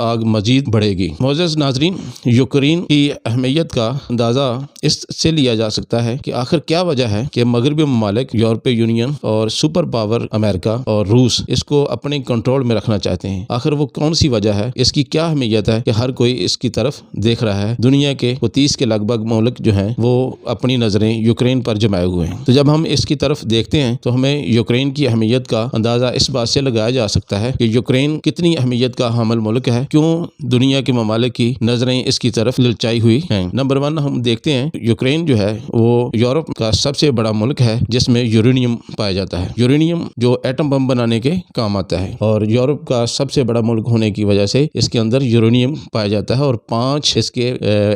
آگ مزید بڑھے گی۔ معزز ناظرین، یوکرین کی اہمیت کا اندازہ اس سے لیا جا سکتا ہے کہ آخر کیا وجہ ہے کہ مغربی ممالک، یورپی یونین اور سپر پاور امریکہ اور روس اس کو اپنے کنٹرول میں رکھنا چاہتے ہیں۔ آخر وہ کون سی وجہ ہے، اس کی کیا اہمیت ہے کہ ہر کوئی اس کی طرف دیکھ رہا ہے۔ دنیا کے 30 کے لگ بھگ ملک جو ہیں وہ اپنی نظریں یوکرین پر جمائے ہوئے ہیں۔ تو جب ہم اس کی طرف دیکھتے ہیں تو ہمیں یوکرین کی اہمیت کا اندازہ اس بات سے لگایا جا سکتا ہے کہ یوکرین کتنی اہمیت کا حامل ملک ہے، کیوں دنیا کے ممالک کی نظریں اس کی طرف للچائی ہوئی ہیں۔ نمبر 1 ہم دیکھتے ہیں، یوکرین جو ہے وہ یورپ کا سب سے بڑا ملک ہے جس میں یورینیم پایا جاتا ہے۔ یورینیم جو ایٹم بم بنانے کے کام آتا ہے، اور یورپ کا سب سے بڑا ملک ہونے کی وجہ سے اس کے اندر یورینیم پایا جاتا ہے، اور 5 اس کے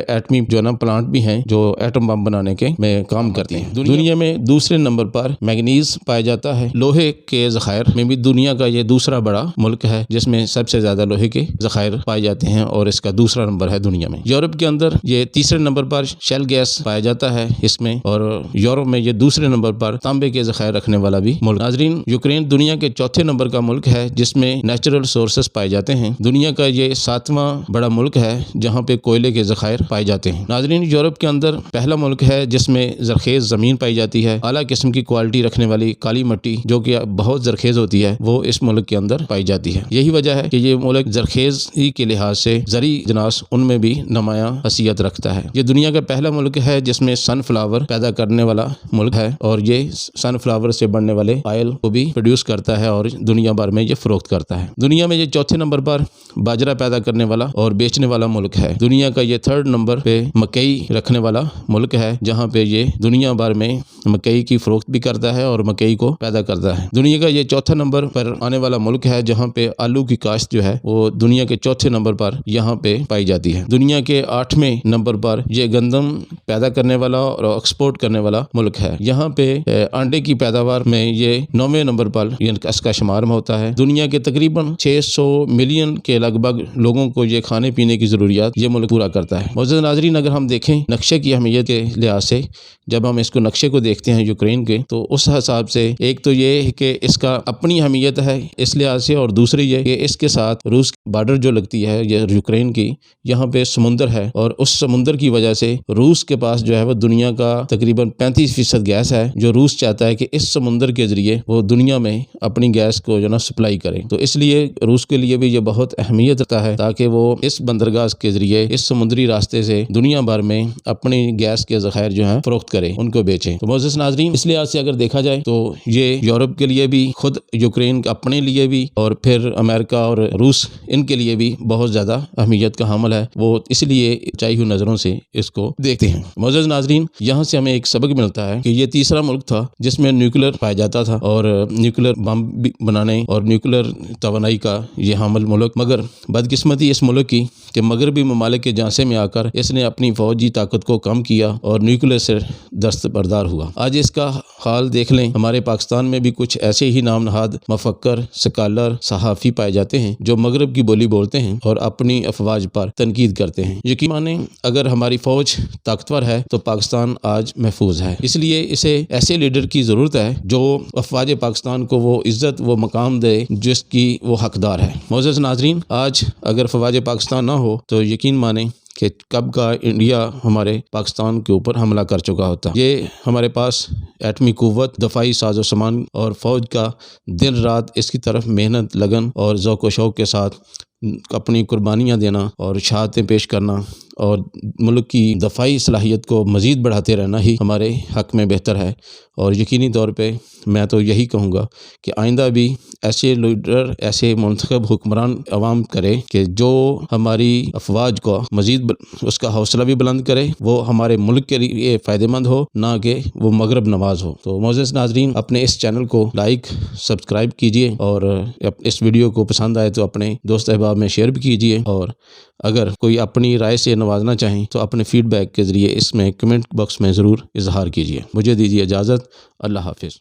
ایٹمی پلانٹ بھی ہیں جو ایٹم بم بنانے کے میں کام کرتے ہیں۔ دنیا میں دوسرے نمبر پر مینگنیز پایا جاتا ہے۔ لوہے کے ذخائر میں بھی دنیا کا یہ دوسرا بڑا ملک ہے جس میں سب سے زیادہ لوہے کے ذخائر پائے جاتے ہیں، اور اس کا دوسرا نمبر ہے دنیا میں۔ یورپ کے اندر یہ تیسرے نمبر پر شیل گیس پایا جاتا ہے اس میں، اور یورپ میں یہ دوسرے نمبر پر تانبے کے ذخائر رکھنے والا بھی ملک۔ ناظرین، یوکرین دنیا کے چوتھے نمبر کا ملک ہے جس میں نیچرل سورسز پائے جاتے ہیں۔ دنیا کا یہ 7واں بڑا ملک ہے جہاں پہ کوئلے کے ذخائر پائے جاتے ہیں۔ ناظرین، یورپ کے اندر پہلا ملک ہے جس میں زرخیز زمین پائی جاتی ہے، اعلیٰ قسم کی کوالٹی رکھنے والی کالی مٹی جو کہ بہت زرخیز ہوتی ہے وہ اس ملک کے اندر پائی جاتی ہے۔ یہی وجہ ہے کہ یہ ملک زرخیزی کے لحاظ سے زرعی جناس ان میں بھی نمایاں حیثیت رکھتا ہے۔ یہ دنیا کا پہلا ملک ہے جس میں سن فلاور پیدا کرنے والا ملک ہے، اور یہ سن فلاور سے بننے والے آئل کو بھی پروڈیوس کرتا ہے اور دنیا بھر میں یہ فروخت کرتا ہے۔ دنیا میں یہ چوتھے نمبر پر باجرہ پیدا کرنے والا اور بیچنے والا ملک ہے۔ دنیا کا یہ 3rd نمبر پہ مکئی رکھنے والا ملک ہے جہاں پہ یہ دنیا بھر میں مکئی کی فروخت بھی کرتا ہے اور مکئی کو پیدا کرتا ہے۔ دنیا کا یہ 4تھا نمبر پر آنے والا ملک ہے جہاں پہ آلو کی کاشت جو ہے وہ دنیا کے 4تھے نمبر پر یہاں پہ پائی جاتی ہے۔ دنیا کے 8ویں نمبر پر یہ گندم پیدا کرنے والا اور ایکسپورٹ کرنے والا ملک ہے۔ یہاں پہ انڈے کی پیداوار میں یہ 9ویں نمبر پر اس کا شمار میں ہوتا ہے۔ دنیا کے تقریباً 600 ملین کے لگ بھگ لوگوں کو یہ کھانے پینے کی ضروریات یہ ملک پورا کرتا ہے۔ معزز ناظرین، اگر ہم دیکھیں نقشے کی اہمیت کے لحاظ سے، جب ہم اس کو نقشے کو دیکھتے ہیں یوکرین کے، تو اس حساب سے ایک تو یہ ہے کہ اس کا اپنی اہمیت ہے اس لحاظ سے، اور دوسری یہ کہ اس کے ساتھ روس بارڈر جو لگتی ہے یہ یوکرین کی، یہاں پہ سمندر ہے، اور اس سمندر کی وجہ سے روس کے پاس جو ہے وہ دنیا کا تقریباً 35% گیس ہے، جو روس چاہتا ہے کہ اس سمندر کے ذریعے وہ دنیا میں اپنی گیس کو جو نا سپلائی کرے۔ تو اس لیے روس کے لیے بھی یہ بہت اہمیت رکھتا ہے تاکہ وہ اس بندرگاہ کے ذریعے اس سمندری راستے سے دنیا بھر میں اپنی گیس کے ذخائر جو ہیں فروخت کرے، ان کو بیچے۔ تو معزز ناظرین، اس لحاظ سے اگر دیکھا جائے تو یہ یورپ کے لیے بھی، خود یوکرین اپنے لیے بھی، اور پھر امریکہ اور روس ان کے لیے بھی بہت زیادہ اہمیت کا حامل ہے، وہ اس لیے چاہی ہوئی نظروں سے اس کو دیکھتے ہیں۔ معزز ناظرین، یہاں سے ہمیں ایک سبق ملتا ہے کہ یہ تیسرا ملک تھا جس میں نیوکلیر پایا جاتا تھا، اور نیوکلیر بم بنانے اور نیوکلیر توانائی کا یہ حامل ملک، مگر بدقسمتی اس ملک کی کہ مغربی ممالک کے جانسے میں آ کر اس نے اپنی فوجی طاقت کو کم کیا اور نیوکلیر سے دستبردار ہوا۔ آج اس کا حال دیکھ لیں، ہمارے پاکستان میں بھی کچھ ایسے ہی نام نہاد مفکر، سکالر، صحافی پائے جاتے ہیں جو مغرب کی بولی بولتے ہیں اور اپنی افواج پر تنقید کرتے ہیں۔ یقین مانیں، اگر ہماری فوج طاقتور ہے تو پاکستان آج محفوظ ہے۔ اس لیے اسے ایسے لیڈر کی ضرورت ہے جو افواج پاکستان کو وہ عزت، وہ مقام دے جس کی وہ حقدار ہے۔ معزز ناظرین، آج اگر فوج پاکستان نہ ہو تو یقین مانیں کہ کب کا انڈیا ہمارے پاکستان کے اوپر حملہ کر چکا ہوتا۔ یہ ہمارے پاس ایٹمی قوت، دفاعی ساز و سامان اور فوج کا دن رات اس کی طرف محنت، لگن اور ذوق و شوق کے ساتھ اپنی قربانیاں دینا اور شہادتیں پیش کرنا اور ملک کی دفاعی صلاحیت کو مزید بڑھاتے رہنا ہی ہمارے حق میں بہتر ہے۔ اور یقینی طور پہ میں تو یہی کہوں گا کہ آئندہ بھی ایسے لیڈر، ایسے منتخب حکمران عوام کرے کہ جو ہماری افواج کو مزید اس کا حوصلہ بھی بلند کرے، وہ ہمارے ملک کے لیے فائدہ مند ہو، نہ کہ وہ مغرب نواز ہو۔ تو معزز ناظرین، اپنے اس چینل کو لائک، سبسکرائب کیجئے، اور اس ویڈیو کو پسند آئے تو اپنے دوست احباب میں شیئر بھی کیجئے، اور اگر کوئی اپنی رائے سے نوازنا چاہیں تو اپنے فیڈ بیک کے ذریعے اس میں کمنٹ باکس میں ضرور اظہار کیجئے۔ مجھے دیجیے اجازت۔ اللہ حافظ۔